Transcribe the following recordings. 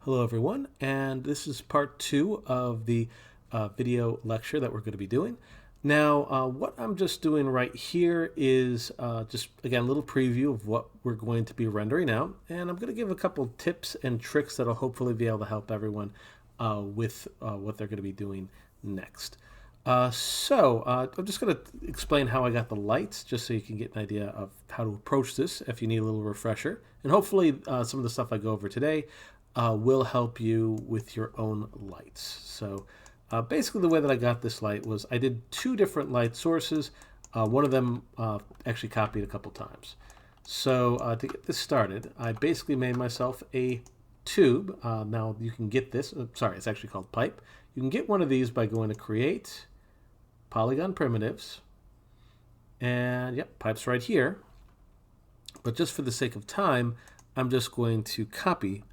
Hello everyone, and this is part 2 of the video lecture that we're going to be doing. Now, what I'm just doing right here is just, again, a little preview of what we're going to be rendering out, and I'm going to give a couple tips and tricks that'll hopefully be able to help everyone with what they're going to be doing next. I'm just going to explain how I got the lights, just so you can get an idea of how to approach this if you need a little refresher. And hopefully some of the stuff I go over today will help you with your own lights. So basically the way that I got this light was I did 2 different light sources. One of them actually copied a couple times. So to get this started, I basically made myself a tube. Now you can get this, it's actually called pipe. You can get one of these by going to Create, Polygon Primitives, and yep, pipe's right here. But just for the sake of time, I'm just going to copy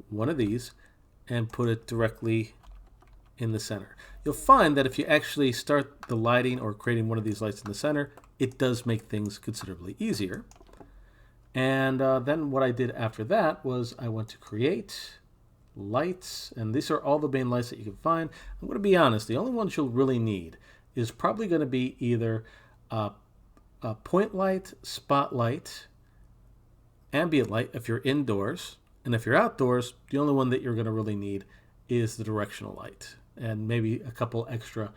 one of these and put it directly in the center. You'll find that if you actually start the lighting or creating one of these lights in the center, it does make things considerably easier. And then what I did after that was I went to Create, Lights, and these are all the main lights that you can find. I'm going to be honest, the only ones you'll really need is probably going to be either a point light, spotlight, ambient light if you're indoors, and if you're outdoors, the only one that you're going to really need is the directional light, and maybe a couple extra,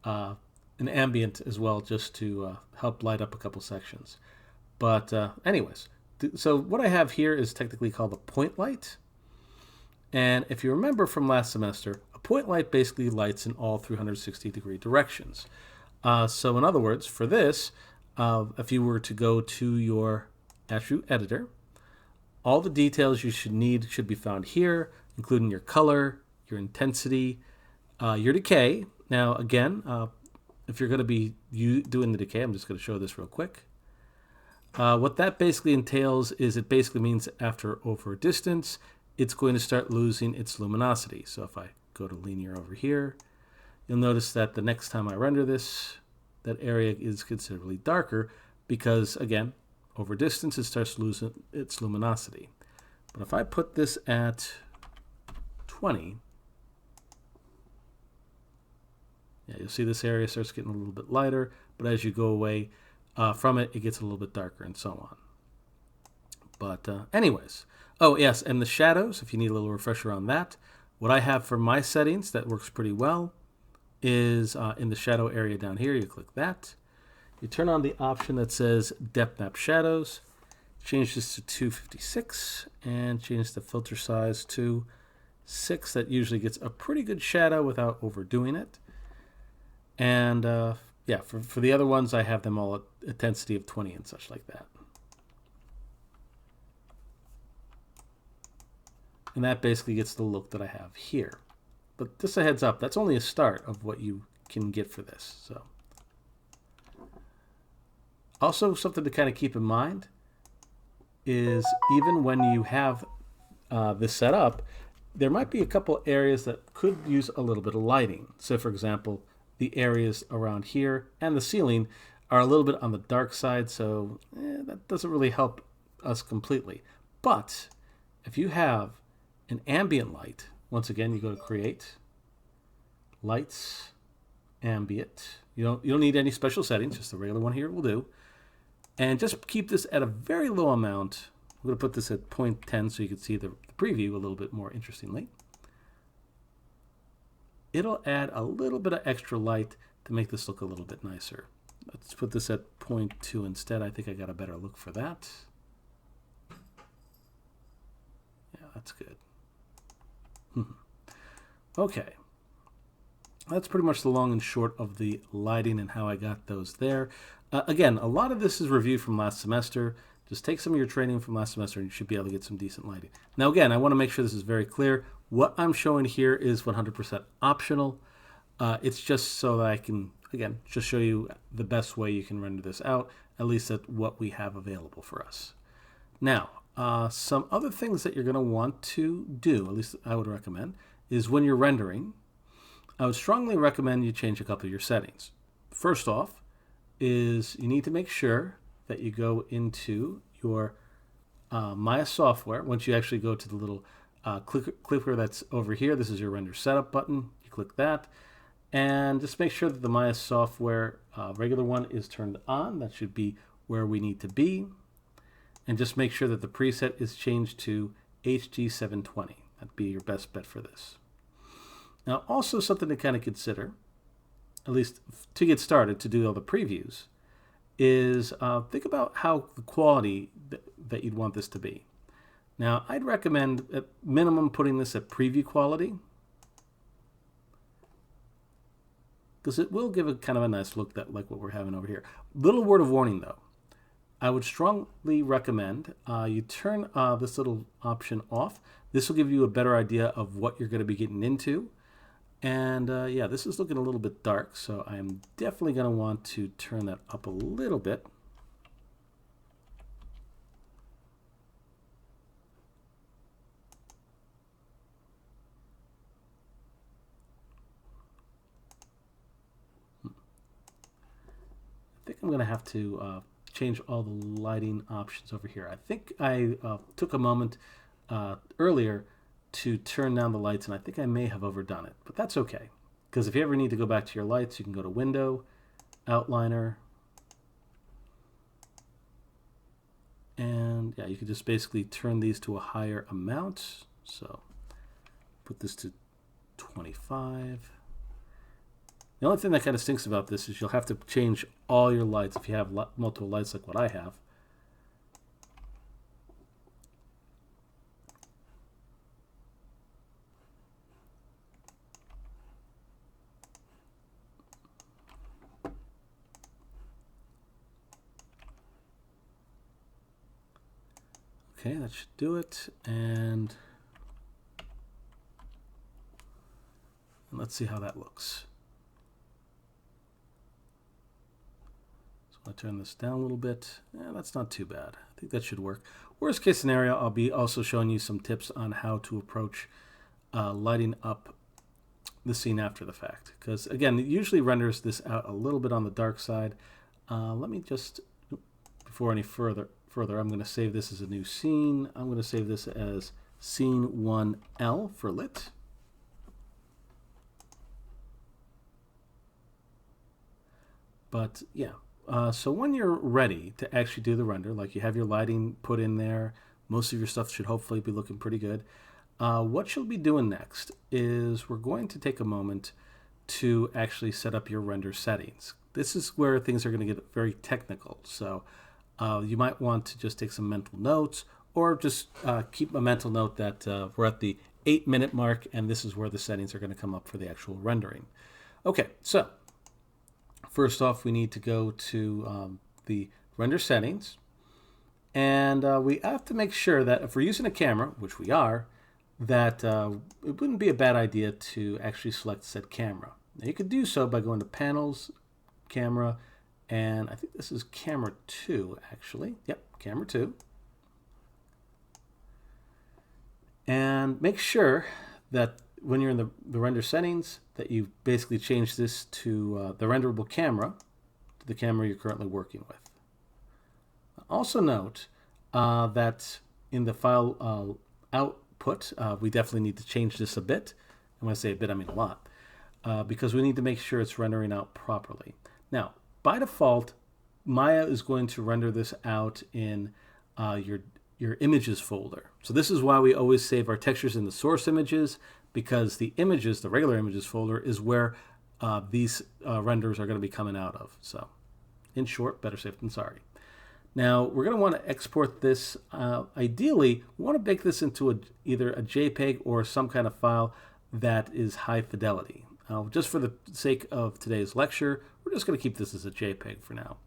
an ambient as well, just to help light up a couple sections. But anyways, so what I have here is technically called a point light. And if you remember from last semester, a point light basically lights in all 360-degree directions. So in other words, for this, if you were to go to your attribute editor, all the details you should be found here, including your color, your intensity, your decay. Now, again, if you're going to be doing the decay, I'm just going to show this real quick. What that basically entails is it basically means after over a distance, it's going to start losing its luminosity. So if I go to linear over here, you'll notice that the next time I render this, that area is considerably darker because, again, over distance, it starts losing its luminosity. But if I put this at 20, yeah, you'll see this area starts getting a little bit lighter, but as you go away from it, it gets a little bit darker and so on. But anyways, oh yes, and the shadows, if you need a little refresher on that, what I have for my settings that works pretty well is in the shadow area down here, you click that. You turn on the option that says Depth Map Shadows, change this to 256, and change the filter size to 6. That usually gets a pretty good shadow without overdoing it. And yeah, for the other ones, I have them all at intensity of 20 and such like that. And that basically gets the look that I have here. But just a heads up, that's only a start of what you can get for this. So. Also, something to kind of keep in mind is even when you have this set up, there might be a couple areas that could use a little bit of lighting. So, for example, the areas around here and the ceiling are a little bit on the dark side, so that doesn't really help us completely. But if you have an ambient light, once again, you go to Create, Lights, Ambient. You don't need any special settings, just the regular one here will do. And just keep this at a very low amount. I'm going to put this at 0.10 so you can see the preview a little bit more interestingly. It'll add a little bit of extra light to make this look a little bit nicer. Let's put this at 0.2 instead. I think I got a better look for that. Yeah, that's good. Okay. That's pretty much the long and short of the lighting and how I got those there. Again, a lot of this is review from last semester. Just take some of your training from last semester and you should be able to get some decent lighting. Now again, I want to make sure this is very clear. What I'm showing here is 100% optional. It's just so that I can, again, just show you the best way you can render this out, at least at what we have available for us. Now, some other things that you're going to want to do, at least I would recommend, is when you're rendering, I would strongly recommend you change a couple of your settings. First off is you need to make sure that you go into your Maya software. Once you actually go to the little clicker that's over here. This is your render setup button. You click that, and just make sure that the Maya software regular one is turned on. That should be where we need to be. And just make sure that the preset is changed to HG720. That'd be your best bet for this. Now, also something to kind of consider, at least to get started, to do all the previews, is think about how the quality that you'd want this to be. Now, I'd recommend at minimum putting this at preview quality, because it will give a kind of a nice look that like what we're having over here. Little word of warning though, I would strongly recommend you turn this little option off. This will give you a better idea of what you're going to be getting into. And yeah, this is looking a little bit dark, so I'm definitely going to want to turn that up a little bit. I think I'm going to have to change all the lighting options over here. I think I took a moment earlier to turn down the lights, and I think I may have overdone it, but that's okay. Because if you ever need to go back to your lights, you can go to Window, Outliner, and yeah, you can just basically turn these to a higher amount. So put this to 25. The only thing that kind of stinks about this is you'll have to change all your lights if you have multiple lights like what I have. Okay, that should do it. And let's see how that looks. So I'll turn this down a little bit. Yeah, that's not too bad. I think that should work. Worst case scenario, I'll be also showing you some tips on how to approach lighting up the scene after the fact. Because again, it usually renders this out a little bit on the dark side. Let me just, before any further, I'm going to save this as a new scene. I'm going to save this as scene 1L for lit. But yeah, so when you're ready to actually do the render, like you have your lighting put in there, most of your stuff should hopefully be looking pretty good. What you'll be doing next is we're going to take a moment to actually set up your render settings. This is where things are going to get very technical. So you might want to just take some mental notes, or just keep a mental note that we're at the 8-minute mark, and this is where the settings are going to come up for the actual rendering. Okay, so first off, we need to go to the render settings, and we have to make sure that if we're using a camera, which we are, that it wouldn't be a bad idea to actually select said camera. Now you could do so by going to Panels, Camera, and I think this is camera 2, actually. Yep, camera 2. And make sure that when you're in the render settings, that you basically change this to the renderable camera, to the camera you're currently working with. Also note that in the file output, we definitely need to change this a bit. And when I say a bit, I mean a lot, because we need to make sure it's rendering out properly. Now, by default, Maya is going to render this out in your images folder. So this is why we always save our textures in the source images, because the images, the regular images folder, is where these renders are going to be coming out of. So in short, better safe than sorry. Now we're going to want to export this. Ideally, we want to bake this into either a JPEG or some kind of file that is high fidelity. Just for the sake of today's lecture, we're just going to keep this as a JPEG for now.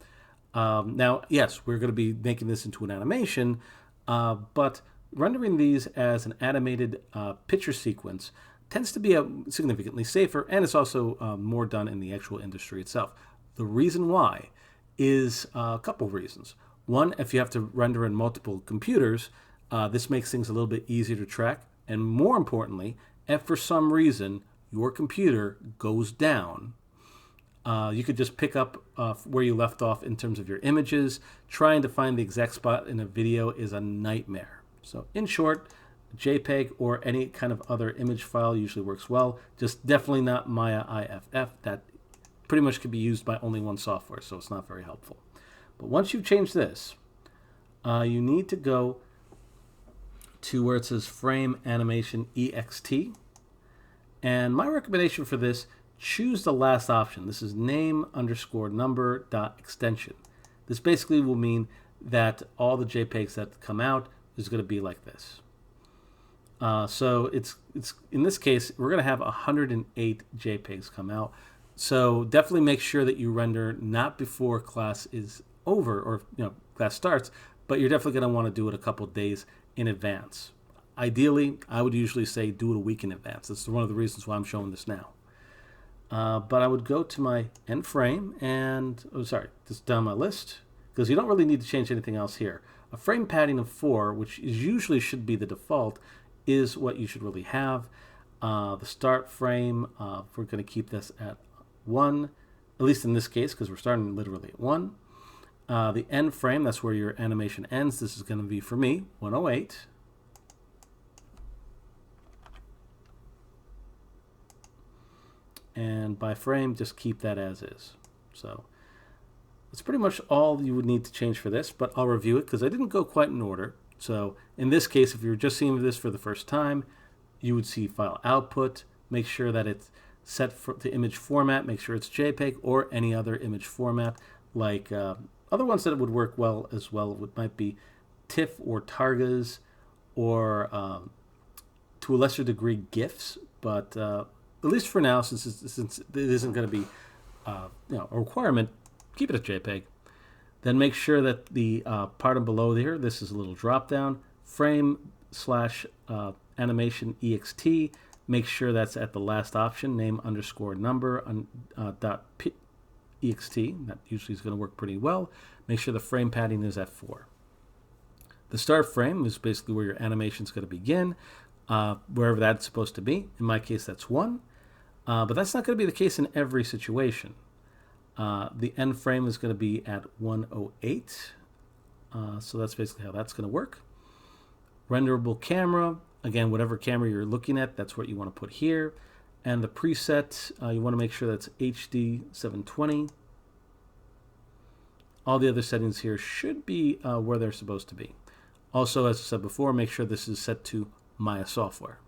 Now, yes, we're going to be making this into an animation, but rendering these as an animated picture sequence tends to be significantly safer, and it's also more done in the actual industry itself. The reason why is a couple of reasons. One, if you have to render in multiple computers, this makes things a little bit easier to track, and more importantly, if for some reason your computer goes down, you could just pick up where you left off in terms of your images. Trying to find the exact spot in a video is a nightmare. So in short, JPEG or any kind of other image file usually works well. Just definitely not Maya IFF. That pretty much can be used by only one software, so it's not very helpful. But once you've changed this, you need to go to where it says Frame Animation EXT. And my recommendation for this, choose the last option. This is name_number.extension. This basically will mean that all the JPEGs that come out is going to be like this. So it's in this case, we're going to have 108 JPEGs come out. So definitely make sure that you render not before class is over or class starts, but you're definitely going to want to do it a couple days in advance. Ideally, I would usually say do it a week in advance. That's one of the reasons why I'm showing this now. But I would go to my end frame and, just down my list, because you don't really need to change anything else here. A frame padding of 4, which usually should be the default, is what you should really have. The start frame, we're going to keep this at 1, at least in this case, because we're starting literally at 1. The end frame, that's where your animation ends. This is going to be, for me, 108. And by frame, just keep that as is. So that's pretty much all you would need to change for this, but I'll review it because I didn't go quite in order. So in this case, if you're just seeing this for the first time, you would see file output. Make sure that it's set for the image format. Make sure it's JPEG or any other image format. Like other ones that would work well as well might be TIFF or Targas, or to a lesser degree GIFs. But at least for now, since it isn't going to be a requirement, keep it as JPEG. Then make sure that the part below there, this is a little drop down, frame/animation EXT. Make sure that's at the last option, name_number dot EXT. That usually is going to work pretty well. Make sure the frame padding is at 4. The start frame is basically where your animation is going to begin, wherever that's supposed to be. In my case, that's 1. But that's not going to be the case in every situation. The end frame is going to be at 108. So that's basically how that's going to work. Renderable camera, again, whatever camera you're looking at, that's what you want to put here. And the preset, you want to make sure that's HD 720. All the other settings here should be where they're supposed to be. Also, as I said before, make sure this is set to Maya software.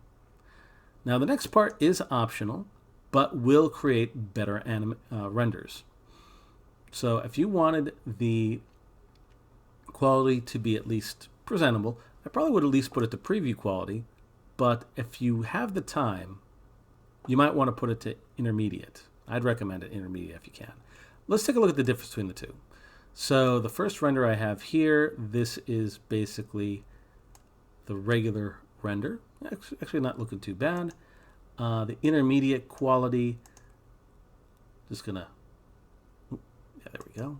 Now, the next part is optional, but will create better renders. So if you wanted the quality to be at least presentable, I probably would at least put it to preview quality, but if you have the time, you might want to put it to intermediate. I'd recommend it intermediate if you can. Let's take a look at the difference between the two. So the first render I have here, this is basically the regular render. Actually not looking too bad. The intermediate quality, just gonna, there we go.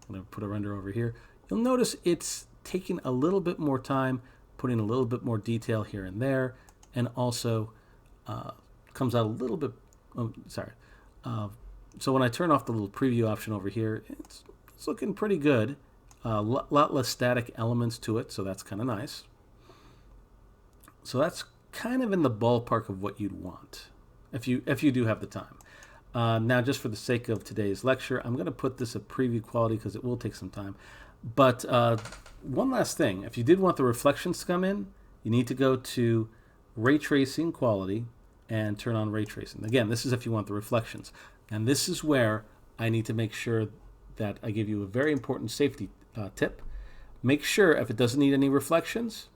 I'm gonna put a render over here. You'll notice it's taking a little bit more time, putting a little bit more detail here and there, and also comes out a little bit, so when I turn off the little preview option over here, it's looking pretty good. A lot less static elements to it, so that's kind of nice. So that's kind of in the ballpark of what you'd want if you do have the time. Now, just for the sake of today's lecture, I'm going to put this at preview quality because it will take some time. But one last thing, if you did want the reflections to come in, you need to go to ray tracing quality and turn on ray tracing. Again, this is if you want the reflections. And this is where I need to make sure that I give you a very important safety tip. Make sure if it doesn't need any reflections,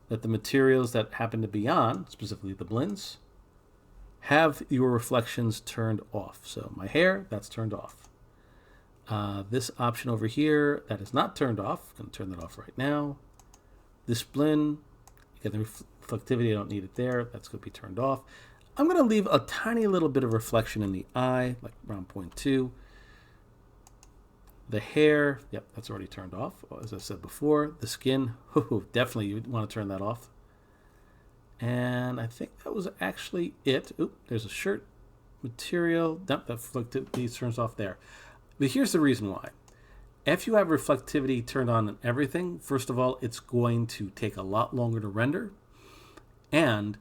that the materials that happen to be on, specifically the blends, have your reflections turned off. So my hair, that's turned off. This option over here, that is not turned off. I'm going to turn that off right now. This blend, again, the reflectivity, I don't need it there. That's going to be turned off. I'm going to leave a tiny little bit of reflection in the eye, like around 0.2. The hair, yep, that's already turned off, as I said before. The skin, definitely you want to turn that off. And I think that was actually it. Oop, there's a shirt material. Nope, that reflectivity turns off there. But here's the reason why. if you have reflectivity turned on and everything, first of all, it's going to take a lot longer to render. And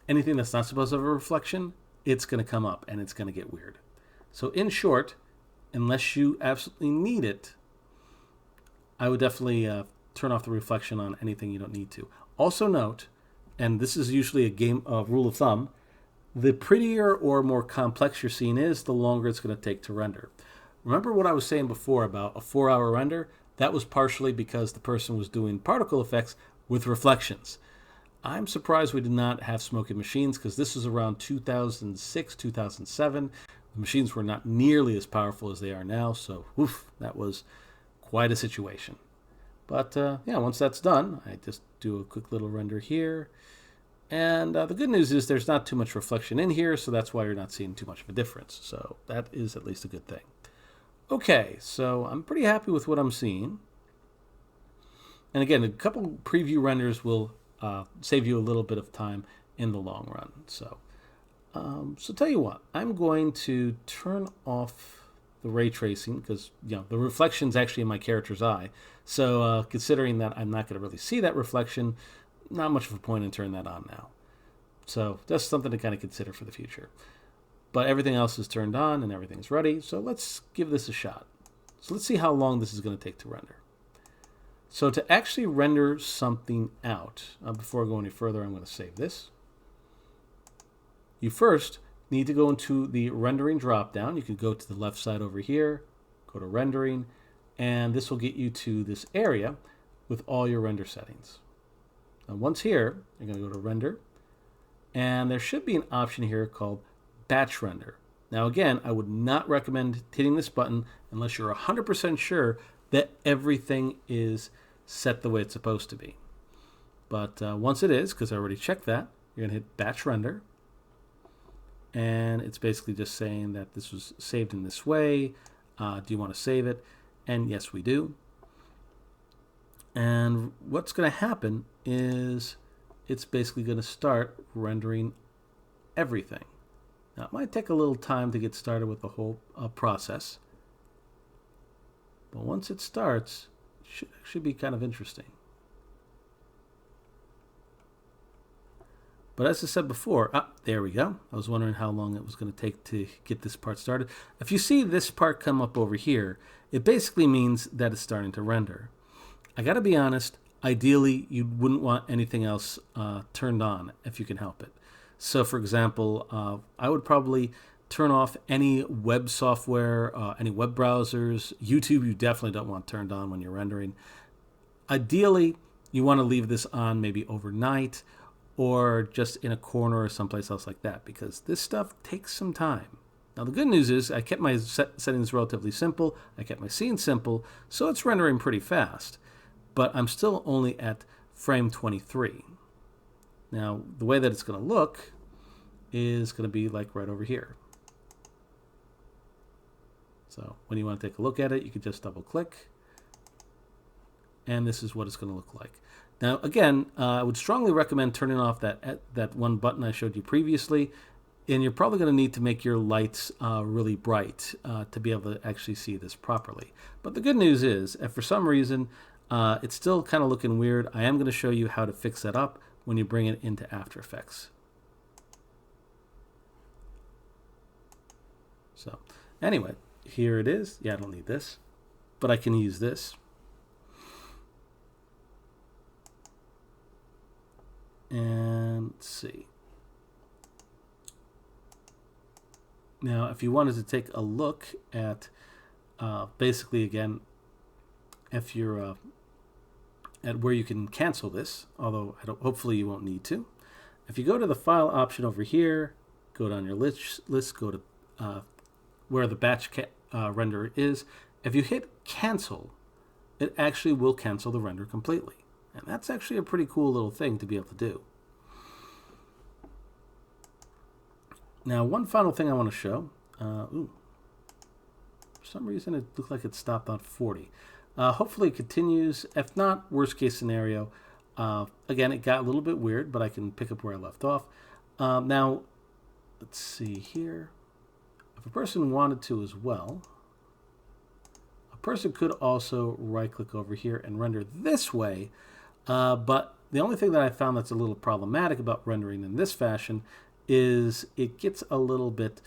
anything that's not supposed to have a reflection, it's going to come up and it's going to get weird. So in short, unless you absolutely need it, I would definitely turn off the reflection on anything you don't need to. Also note, and this is usually a rule of thumb, the prettier or more complex your scene is, the longer it's going to take to render. Remember what I was saying before about a 4-hour render? That was partially because the person was doing particle effects with reflections. I'm surprised we did not have smoky machines, because this was around 2006, 2007. The machines were not nearly as powerful as they are now, so oof, that was quite a situation. But yeah, once that's done, I just do a quick little render here. And the good news is there's not too much reflection in here, so that's why you're not seeing too much of a difference. So that is at least a good thing. Okay, so I'm pretty happy with what I'm seeing. And again, a couple preview renders will save you a little bit of time in the long run. So tell you what, I'm going to turn off the ray tracing, because the reflection's actually in my character's eye. So considering that I'm not going to really see that reflection, not much of a point in turning that on now. So that's something to kind of consider for the future. But everything else is turned on and everything's ready. So let's give this a shot. So let's see how long this is going to take to render. So to actually render something out, before I go any further, I'm going to save this. You first need to go into the rendering dropdown. You can go to the left side over here, go to rendering, and this will get you to this area with all your render settings. Now once here, you're going to go to render, and there should be an option here called batch render. Now again, I would not recommend hitting this button unless you're 100% sure that everything is set the way it's supposed to be. But once it is, because I already checked that, you're going to hit batch render. And it's basically just saying that this was saved in this way. Do you want to save it? And yes, we do. And what's going to happen is it's basically going to start rendering everything. Now, it might take a little time to get started with the whole process. But once it starts, it should be kind of interesting. But as I said before, there we go. I was wondering how long it was going to take to get this part started. If you see this part come up over here, it basically means that it's starting to render. I got to be honest, ideally, you wouldn't want anything else turned on if you can help it. So for example, I would probably turn off any web software, any web browsers. YouTube, you definitely don't want turned on when you're rendering. Ideally, you want to leave this on maybe overnight, or just in a corner or someplace else like that, because this stuff takes some time. Now the good news is I kept my settings relatively simple, I kept my scene simple, so it's rendering pretty fast, but I'm still only at frame 23. Now the way that it's going to look is going to be like right over here. So when you want to take a look at it, you can just double click, and this is what it's going to look like. Now, again, I would strongly recommend turning off that one button I showed you previously, and you're probably going to need to make your lights really bright to be able to actually see this properly. But the good news is, if for some reason it's still kind of looking weird, I am going to show you how to fix that up when you bring it into After Effects. So, anyway, here it is. Yeah, I don't need this, but I can use this. And let's see. Now, if you wanted to take a look at basically, again, if you're at where you can cancel this, although hopefully you won't need to. If you go to the file option over here, go down your list, go to where the batch render is. If you hit cancel, it actually will cancel the render completely. And that's actually a pretty cool little thing to be able to do. Now, one final thing I want to show. For some reason, it looked like it stopped on 40. Hopefully, it continues. If not, worst case scenario. Again, it got a little bit weird, but I can pick up where I left off. Now, let's see here. If a person wanted to as well, person could also right-click over here and render this way, but the only thing that I found that's a little problematic about rendering in this fashion is it gets a little bit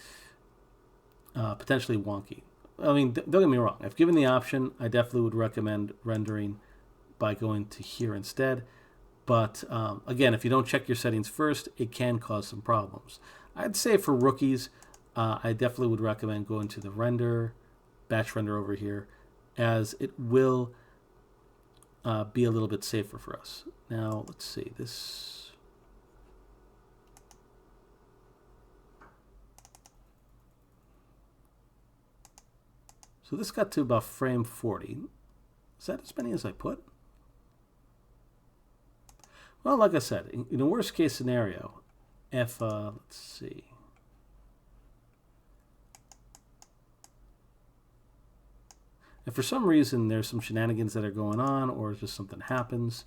potentially wonky. I mean, don't get me wrong. If given the option, I definitely would recommend rendering by going to here instead. But again, if you don't check your settings first, it can cause some problems. I'd say for rookies, I definitely would recommend going to the render, batch render over here, as it will be a little bit safer for us. Now, let's see this. So this got to about frame 40. Is that as many as I put? Well, like I said, in the worst case scenario, if, let's see. If for some reason there's some shenanigans that are going on or just something happens,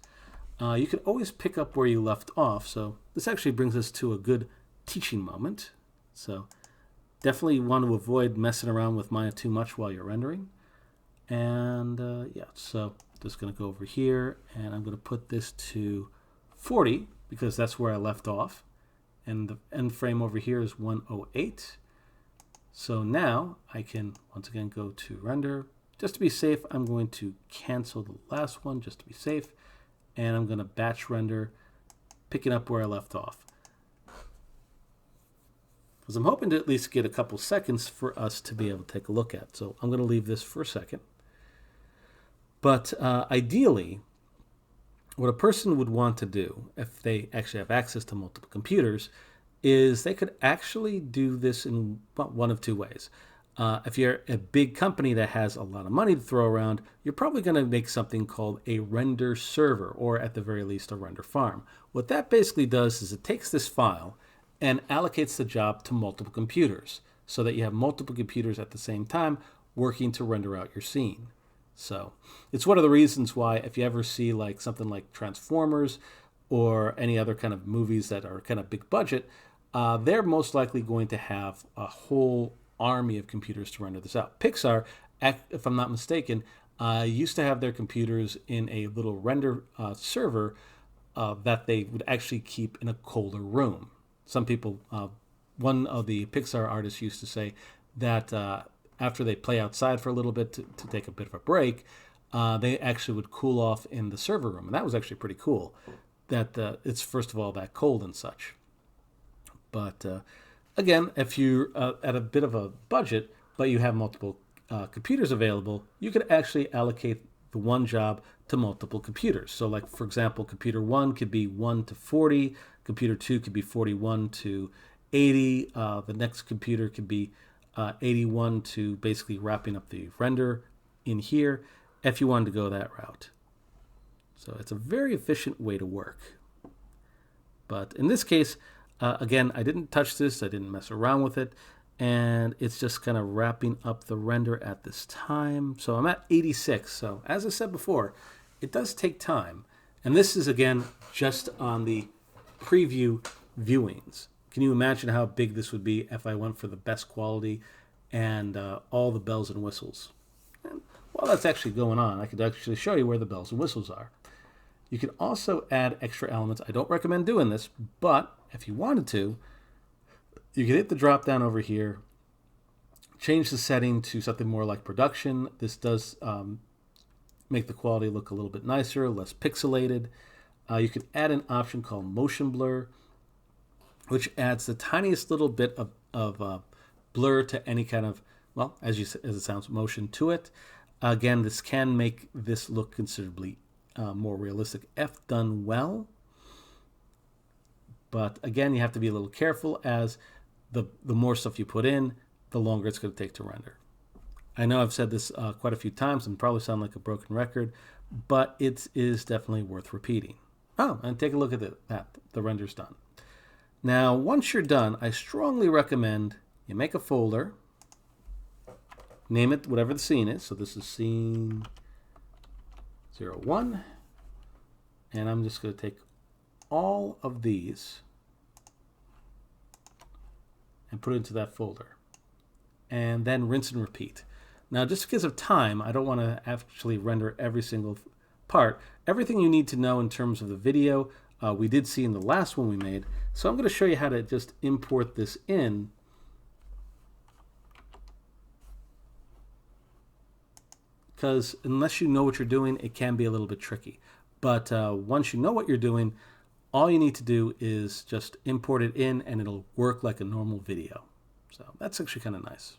you can always pick up where you left off. So this actually brings us to a good teaching moment. So definitely want to avoid messing around with Maya too much while you're rendering. And yeah, so just going to go over here and I'm going to put this to 40 because that's where I left off. And the end frame over here is 108. So now I can once again go to render. Just to be safe, I'm going to cancel the last one just to be safe. And I'm going to batch render, picking up where I left off. Because I'm hoping to at least get a couple seconds for us to be able to take a look at. So I'm going to leave this for a second. But ideally, what a person would want to do if they actually have access to multiple computers is they could actually do this in one of two ways. If you're a big company that has a lot of money to throw around, you're probably going to make something called a render server, or at the very least a render farm. What that basically does is it takes this file and allocates the job to multiple computers so that you have multiple computers at the same time working to render out your scene. So it's one of the reasons why if you ever see like something like Transformers or any other kind of movies that are kind of big budget, they're most likely going to have a whole army of computers to render this out. Pixar, if I'm not mistaken, used to have their computers in a little render server that they would actually keep in a colder room. Some people, one of the Pixar artists used to say that after they play outside for a little bit to take a bit of a break, they actually would cool off in the server room. And that was actually pretty cool, that it's first of all that cold and such. But again, if you're at a bit of a budget, but you have multiple computers available, you could actually allocate the one job to multiple computers. So like, for example, computer 1 could be 1 to 40, computer 2 could be 41 to 80, the next computer could be 81 to basically wrapping up the render in here, if you wanted to go that route. So it's a very efficient way to work. But in this case, again, I didn't touch this, I didn't mess around with it, and it's just kind of wrapping up the render at this time. So I'm at 86. So as I said before, it does take time. And this is, again, just on the preview viewings. Can you imagine how big this would be if I went for the best quality and all the bells and whistles? And while that's actually going on, I could actually show you where the bells and whistles are. You can also add extra elements. I don't recommend doing this, but if you wanted to, you can hit the drop down over here, change the setting to something more like production. This does make the quality look a little bit nicer, less pixelated. You can add an option called motion blur, which adds the tiniest little bit of blur to any kind of, well, as it sounds, motion to it. Again, this can make this look considerably more realistic if done well. But again, you have to be a little careful, as the more stuff you put in, the longer it's going to take to render. I know I've said this quite a few times and probably sound like a broken record, but it is definitely worth repeating. Oh, and take a look at that. The render's done. Now, once you're done, I strongly recommend you make a folder, name it whatever the scene is. So this is scene 01. And I'm just going to take all of these and put it into that folder. And then rinse and repeat. Now, just because of time, I don't want to actually render every single part. Everything you need to know in terms of the video, we did see in the last one we made. So I'm going to show you how to just import this in. Because unless you know what you're doing, it can be a little bit tricky. But once you know what you're doing, all you need to do is just import it in and it'll work like a normal video. So that's actually kind of nice.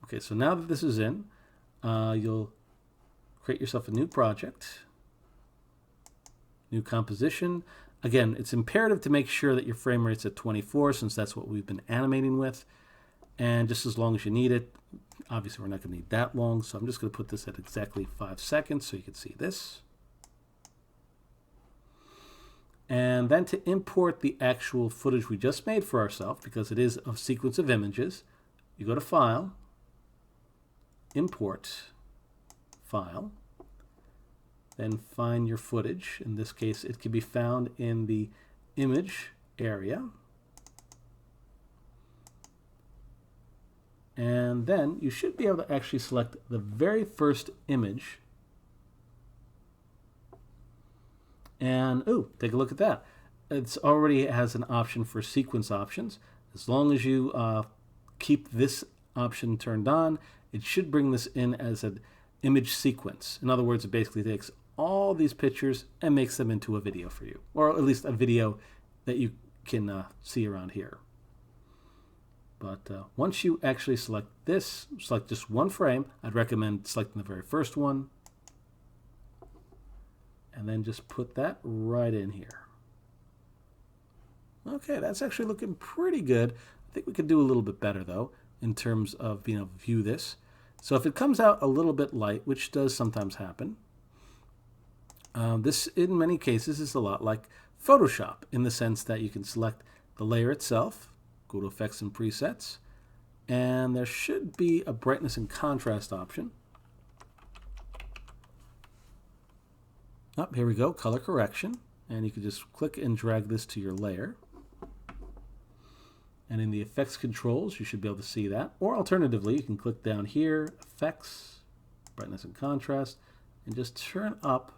Okay, so now that this is in, you'll create yourself a new project, new composition. Again, it's imperative to make sure that your frame rate's at 24 since that's what we've been animating with. And just as long as you need it, obviously we're not going to need that long, so I'm just going to put this at exactly 5 seconds so you can see this. And then to import the actual footage we just made for ourselves, because it is a sequence of images, you go to File, Import, File, then find your footage. In this case, it can be found in the Image area. And then you should be able to actually select the very first image. And, ooh, take a look at that. It already has an option for sequence options. As long as you keep this option turned on, it should bring this in as an image sequence. In other words, it basically takes all these pictures and makes them into a video for you, or at least a video that you can see around here. But once you actually select this, select just one frame, I'd recommend selecting the very first one. And then just put that right in here. Okay, that's actually looking pretty good. I think we could do a little bit better though, in terms of being able to view this. So if it comes out a little bit light, which does sometimes happen, this in many cases is a lot like Photoshop in the sense that you can select the layer itself, go to Effects and Presets, and there should be a brightness and contrast option. Here we go, color correction, and you can just click and drag this to your layer. And in the effects controls, you should be able to see that. Or alternatively, you can click down here, Effects, Brightness and Contrast, and just turn up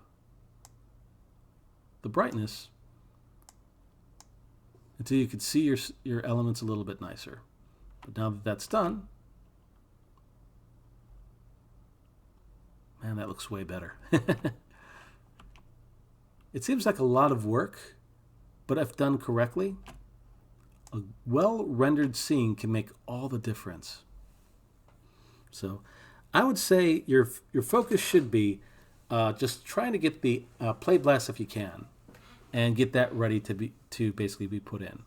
the brightness until you can see your elements a little bit nicer. But now that that's done, man, that looks way better. It seems like a lot of work, but if done correctly, a well-rendered scene can make all the difference. So I would say your focus should be just trying to get the play blast if you can, and get that ready to basically be put in.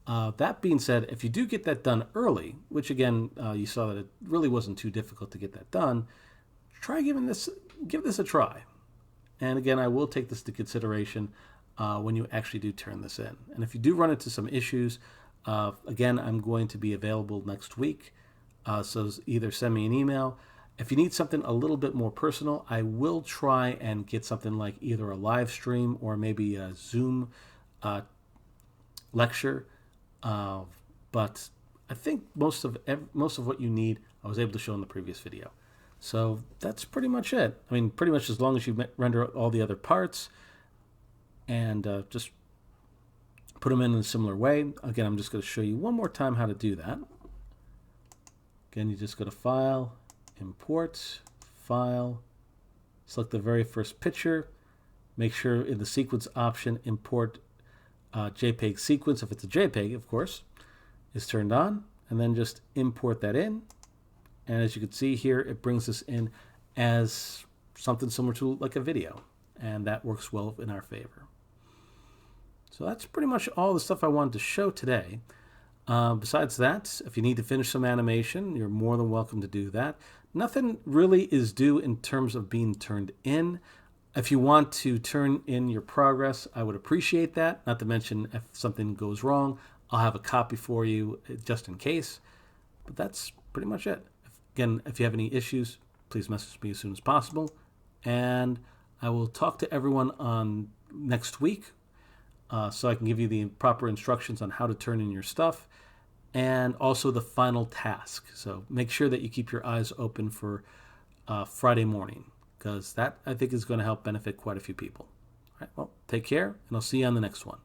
That being said, if you do get that done early, which again you saw that it really wasn't too difficult to get that done, give this a try. And again, I will take this into consideration when you actually do turn this in. And if you do run into some issues, again, I'm going to be available next week. So either send me an email. If you need something a little bit more personal, I will try and get something like either a live stream or maybe a Zoom lecture. But I think most of what you need, I was able to show in the previous video. So that's pretty much it. I mean, pretty much as long as you render all the other parts and just put them in a similar way. Again, I'm just going to show you one more time how to do that. Again, you just go to File, Import, File, select the very first picture. Make sure in the sequence option, import JPEG sequence, if it's a JPEG, of course, is turned on. And then just import that in. And as you can see here, it brings us in as something similar to like a video. And that works well in our favor. So that's pretty much all the stuff I wanted to show today. Besides that, if you need to finish some animation, you're more than welcome to do that. Nothing really is due in terms of being turned in. If you want to turn in your progress, I would appreciate that. Not to mention if something goes wrong, I'll have a copy for you just in case. But that's pretty much it. Again, if you have any issues, please message me as soon as possible. And I will talk to everyone on next week so I can give you the proper instructions on how to turn in your stuff. and also the final task. So make sure that you keep your eyes open for Friday morning, because that I think is going to help benefit quite a few people. All right, well, take care, and I'll see you on the next one.